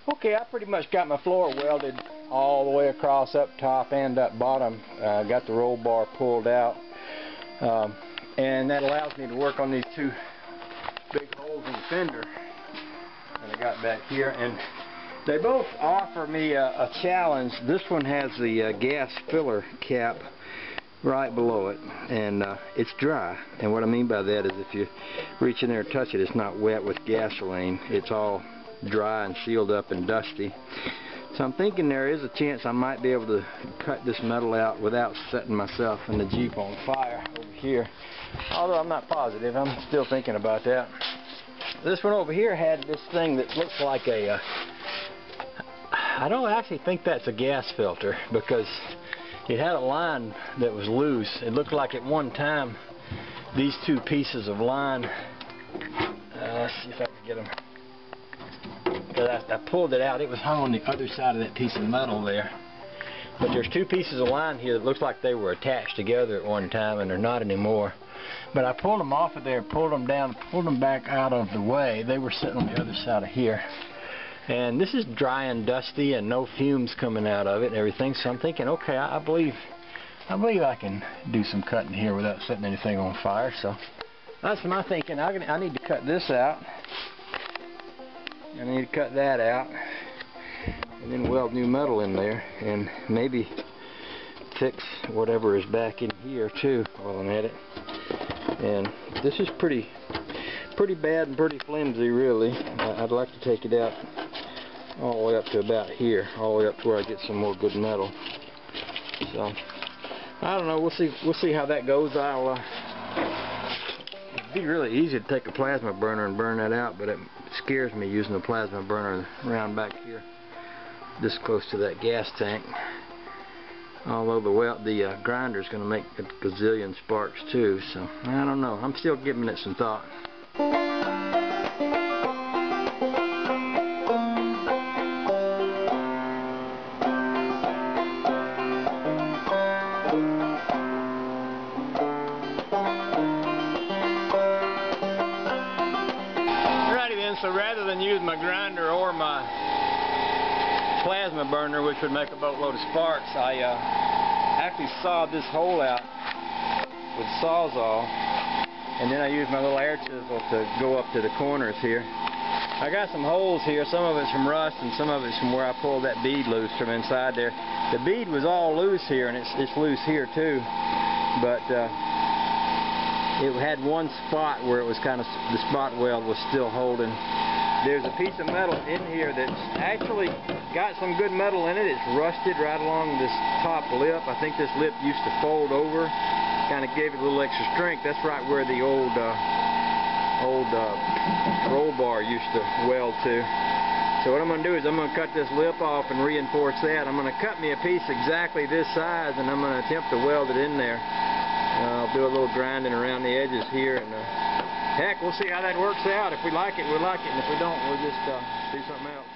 Okay, I pretty much got my floor welded all the way across, up top and up bottom. Got the roll bar pulled out, and that allows me to work on these two big holes in the fender that I got back here. And they both offer me a challenge. This one has the gas filler cap right below it, and it's dry. And what I mean by that is if you reach in there and touch it, it's not wet with gasoline. It's all dry and sealed up and dusty. So I'm thinking there is a chance I might be able to cut this metal out without setting myself and the Jeep on fire over here. Although I'm not positive, I'm still thinking about that. This one over here had this thing that looks like a I don't actually think that's a gas filter, because it had a line that was loose. It looked like at one time these two pieces of line, let's see if I can get them, because I pulled it out. It was hung on the other side of that piece of metal there. But there's two pieces of line here that looks like they were attached together at one time, and they're not anymore. But I pulled them off of there, pulled them down, pulled them back out of the way. They were sitting on the other side of here. And this is dry and dusty and no fumes coming out of it and everything. So I'm thinking, okay, I believe I can do some cutting here without setting anything on fire. So that's my thinking. I need to cut this out. I need to cut that out, and then weld new metal in there, and maybe fix whatever is back in here too while I'm at it. And this is pretty bad and pretty flimsy, really. I'd like to take it out all the way up to about here, all the way up to where I get some more good metal. So I don't know. We'll see how that goes. It'd be really easy to take a plasma burner and burn that out, but it scares me using a plasma burner around back here, this close to that gas tank. Although the grinder is going to make a gazillion sparks too, so I don't know. I'm still giving it some thought. So rather than use my grinder or my plasma burner, which would make a boatload of sparks, I actually sawed this hole out with a Sawzall, and then I used my little air chisel to go up to the corners here. I got some holes here. Some of it's from rust and some of it's from where I pulled that bead loose from inside there. The bead was all loose here, and it's loose here too, but it had one spot where it was kind of, the spot weld was still holding. There's a piece of metal in here that's actually got some good metal in it. It's rusted right along this top lip. I think this lip used to fold over, kind of gave it a little extra strength. That's right where the old roll bar used to weld to. So what I'm going to do is I'm going to cut this lip off and reinforce that. I'm going to cut me a piece exactly this size, and I'm going to attempt to weld it in there. I'll do a little grinding around the edges here, and heck, we'll see how that works out. If we like it, we'll like it, and if we don't, we'll just do something else.